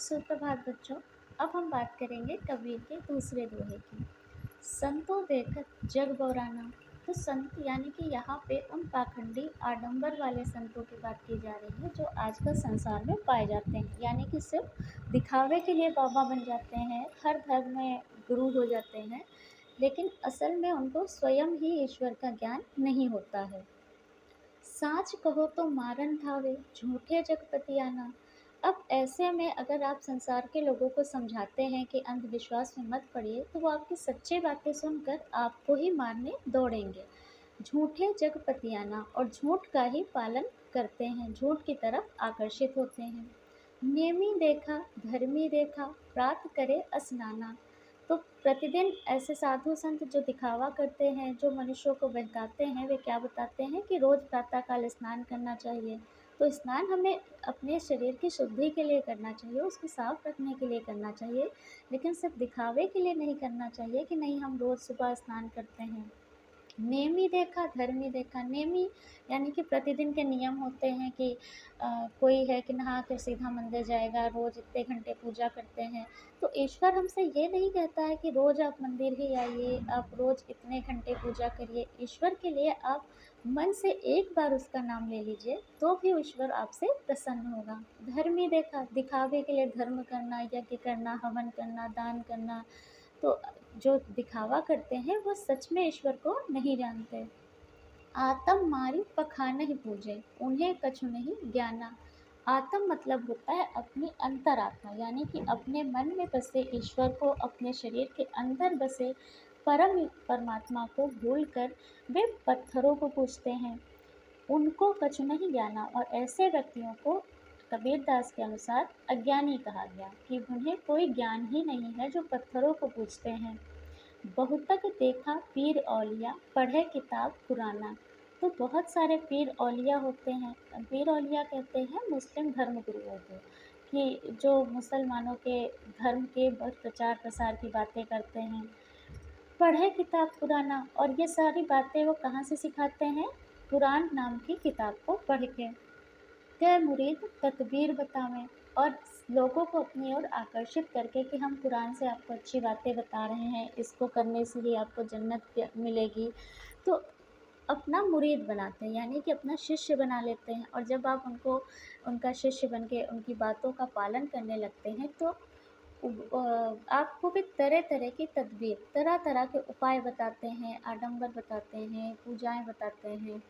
सुप्रभात बच्चों। अब हम बात करेंगे कबीर के दूसरे दोहे की। संतों देखत जग बौराना। तो संत यानी कि यहाँ पे उन पाखंडी आडंबर वाले संतों की बात की जा रही है जो आजकल संसार में पाए जाते हैं, यानी कि सिर्फ दिखावे के लिए बाबा बन जाते हैं, हर धर्म में गुरु हो जाते हैं, लेकिन असल में उनको स्वयं ही ईश्वर का ज्ञान नहीं होता है। साच कहो तो मारन ठावे, झूठे जगपति आना। अब ऐसे में अगर आप संसार के लोगों को समझाते हैं कि अंधविश्वास में मत पड़िए, तो वो आपकी सच्ची बातें सुनकर आपको ही मारने दौड़ेंगे। झूठे जगपति आना, और झूठ का ही पालन करते हैं, झूठ की तरफ आकर्षित होते हैं। नेमी देखा धर्मी देखा, प्रात करे स्नाना। तो प्रतिदिन ऐसे साधु संत जो दिखावा करते हैं, जो मनुष्यों को बहकाते हैं, वे क्या बताते हैं कि रोज़ प्रातःकाल स्नान करना चाहिए। तो स्नान हमें अपने शरीर की शुद्धि के लिए करना चाहिए, उसको साफ रखने के लिए करना चाहिए, लेकिन सिर्फ दिखावे के लिए नहीं करना चाहिए कि नहीं हम रोज़ सुबह स्नान करते हैं। नेमी देखा धर्मी देखा। नेमी यानी कि प्रतिदिन के नियम होते हैं कि कोई है कि नहा कर सीधा मंदिर जाएगा, रोज़ इतने घंटे पूजा करते हैं। तो ईश्वर हमसे ये नहीं कहता है कि रोज़ आप मंदिर ही आइए, आप रोज़ इतने घंटे पूजा करिए। ईश्वर के लिए आप मन से एक बार उसका नाम ले लीजिए, तो भी ईश्वर आपसे प्रसन्न होगा। धर्मी देखा, दिखावे के लिए धर्म करना, यज्ञ करना, हवन करना, दान करना। तो जो दिखावा करते हैं वो सच में ईश्वर को नहीं जानते। आत्म मारी पखानहि पूजे, उन्हें कछु नहीं ज्ञाना। आत्म मतलब होता है अपनी अंतरात्मा, यानी कि अपने मन में बसे ईश्वर को, अपने शरीर के अंदर बसे परम परमात्मा को भूलकर वे पत्थरों को पूजते हैं। उनको कछु नहीं ज्ञाना, और ऐसे व्यक्तियों को कबीरदास के अनुसार अज्ञानी कहा गया कि उन्हें कोई ज्ञान ही नहीं है जो पत्थरों को पूजते हैं। बहुतक देखा पीर औलिया, पढ़े किताब पुराना। तो बहुत सारे पीर औलिया होते हैं। पीर औलिया कहते हैं मुस्लिम धर्म गुरुओं को, कि जो मुसलमानों के धर्म के प्रचार प्रसार की बातें करते हैं। पढ़े किताब पुराना, और ये सारी बातें वो कहाँ से सिखाते हैं? कुरान नाम की किताब को पढ़ के। कै मुरीद तकबीर बतावें, और लोगों को अपनी ओर आकर्षित करके कि हम कुरान से आपको अच्छी बातें बता रहे हैं, इसको करने से ही आपको जन्नत मिलेगी। तो अपना मुरीद बनाते हैं, यानी कि अपना शिष्य बना लेते हैं, और जब आप उनको उनका शिष्य बन के उनकी बातों का पालन करने लगते हैं, तो आपको भी तरह तरह की तदबीर, तरह तरह के उपाय बताते हैं, आडंबर बताते हैं, पूजाएं बताते हैं।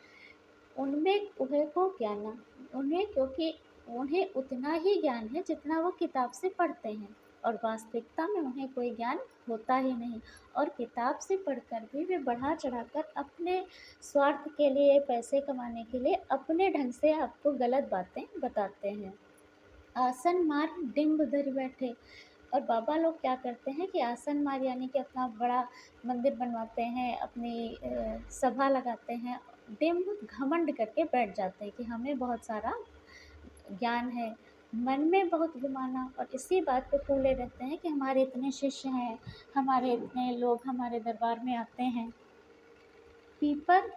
उनमें उन्हें को ज्ञान, उन्हें क्योंकि उन्हें उतना ही ज्ञान है जितना वो किताब से पढ़ते हैं, और वास्तविकता में उन्हें कोई ज्ञान होता ही नहीं। और किताब से पढ़कर भी वे बढ़ा चढ़ाकर अपने स्वार्थ के लिए, पैसे कमाने के लिए अपने ढंग से आपको गलत बातें बताते हैं। आसन मार डिम्ब धर बैठे। और बाबा लोग क्या करते हैं कि आसन मार यानी कि अपना बड़ा मंदिर बनवाते हैं, अपनी सभा लगाते हैं, डिम्ब घमंड करके बैठ जाते हैं कि हमें बहुत सारा ज्ञान है। मन में बहुत गुमाना, और इसी बात पे फूले रहते हैं कि हमारे इतने शिष्य हैं, हमारे इतने लोग हमारे दरबार में आते हैं। पीपर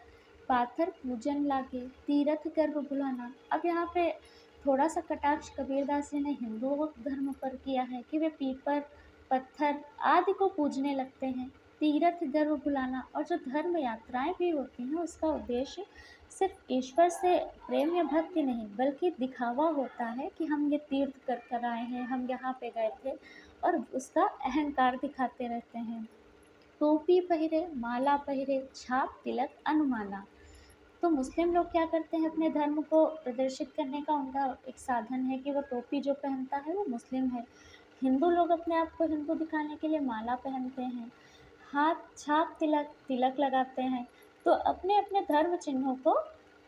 पाथर पूजन लागे, तीरथ गर्भ भुलाना। अब यहाँ पे थोड़ा सा कटाक्ष कबीरदास जी ने हिंदू धर्म पर किया है कि वे पीपर, पत्थर आदि को पूजने लगते हैं। तीर्थ गर्भ भुलाना, और जो धर्म यात्राएं भी होती हैं उसका उद्देश्य सिर्फ ईश्वर से प्रेम या भक्ति नहीं, बल्कि दिखावा होता है कि हम ये तीर्थ कर कर आए हैं, हम यहाँ पे गए थे, और उसका अहंकार दिखाते रहते हैं। टोपी पहिरे, माला पहिरे, छाप तिलक अनुमाना। तो मुस्लिम लोग क्या करते हैं, अपने धर्म को प्रदर्शित करने का उनका एक साधन है कि वो टोपी जो पहनता है वो मुस्लिम है। हिंदू लोग अपने आप को हिंदू दिखाने के लिए माला पहनते हैं, हाथ छाप तिलक तिलक लगाते हैं। तो अपने अपने धर्म चिन्हों को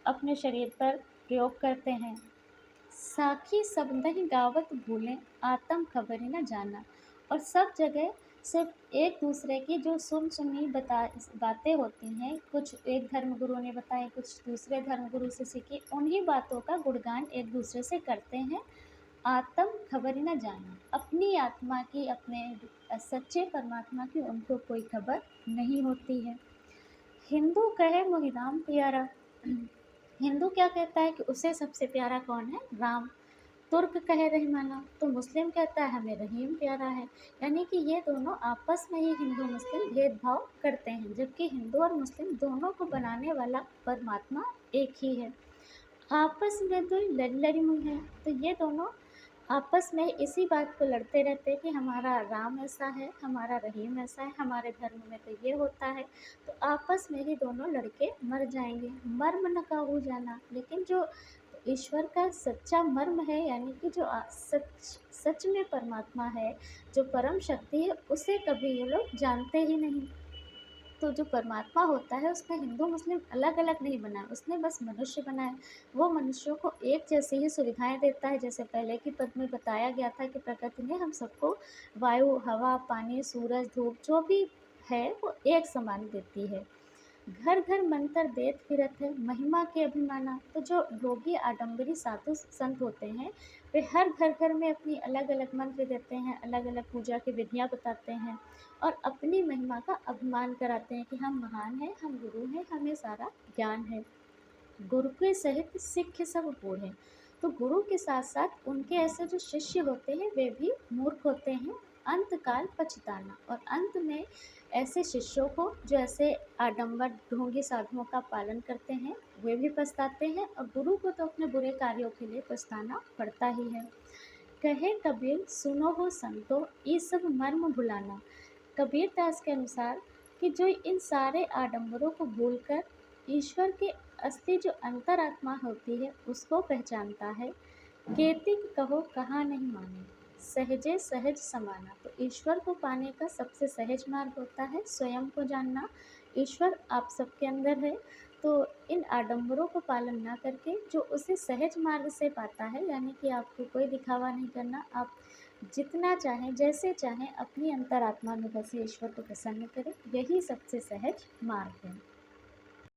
अपने शरीर पर प्रयोग करते हैं। साखी सबदहि गावत भूलें, आत्म खबरि न जाना। और सब जगह सिर्फ एक दूसरे की जो सुन सुनी बातें होती हैं, कुछ एक धर्मगुरु ने बताए, कुछ दूसरे धर्मगुरु से सीखी, उन्हीं बातों का गुणगान एक दूसरे से करते हैं। आत्म खबरि न जाना, अपनी आत्मा की, अपने सच्चे परमात्मा की उनको कोई खबर नहीं होती है। हिंदू कहे मोहि राम प्यारा। हिंदू क्या कहता है कि उसे सबसे प्यारा कौन है? राम। तुर्क कहे रहीमाना तो मुस्लिम कहता है हमें रहीम प्यारा है। यानी कि ये दोनों आपस में ही हिंदू मुस्लिम भेदभाव करते हैं, जबकि हिंदू और मुस्लिम दोनों को बनाने वाला परमात्मा एक ही है। आपस में तो लड़ी हुई हैं, तो ये दोनों आपस में इसी बात को लड़ते रहते हैं कि हमारा राम ऐसा है, हमारा रहीम ऐसा है, हमारे धर्म में तो ये होता है। तो आपस में ही दोनों लड़के मर जाएंगे। मर्म न काहू जाना, लेकिन जो ईश्वर का सच्चा मर्म है, यानी कि जो सच सच में परमात्मा है, जो परम शक्ति है, उसे कभी ये लोग जानते ही नहीं। तो जो परमात्मा होता है उसने हिंदू मुस्लिम अलग अलग नहीं बनाया, उसने बस मनुष्य बनाया। वो मनुष्यों को एक जैसी ही सुविधाएं देता है, जैसे पहले की पद में बताया गया था कि प्रकृति ने हम सबको वायु, हवा, पानी, सूरज, धूप जो भी है वो एक समान देती है। घर घर मंत्र देत फिरत है, महिमा के अभिमाना। तो जो योगी आडम्बरी साधु संत होते हैं, वे हर घर घर में अपनी अलग अलग मंत्र देते हैं, अलग अलग पूजा की विधियाँ बताते हैं और अपनी महिमा का अभिमान कराते हैं कि हम महान हैं, हम गुरु हैं, हमें सारा ज्ञान है। गुरु के सहित सिख सब बूढ़े। तो गुरु के साथ साथ उनके ऐसे जो शिष्य होते हैं वे भी मूर्ख होते हैं। अंत काल पछताना, और अंत में ऐसे शिष्यों को जो ऐसे आडंबर ढोंगी साधुओं का पालन करते हैं वे भी पछताते हैं, और गुरु को तो अपने बुरे कार्यों के लिए पछताना पड़ता ही है। कहे कबीर सुनो हो संतो, ये सब मर्म भुलाना। कबीर दास के अनुसार कि जो इन सारे आडंबरों को भूलकर ईश्वर के असली जो अंतरात्मा होती है उसको पहचानता है। केतिक कहो कहाँ नहीं माने, सहजे सहज समाना। तो ईश्वर को पाने का सबसे सहज मार्ग होता है स्वयं को जानना। ईश्वर आप सबके अंदर है। तो इन आडंबरों को पालन ना करके जो उसे सहज मार्ग से पाता है, यानी कि आपको कोई दिखावा नहीं करना, आप जितना चाहें जैसे चाहें अपनी अंतरात्मा में बसे ईश्वर को प्रसन्न करें, यही सबसे सहज मार्ग है।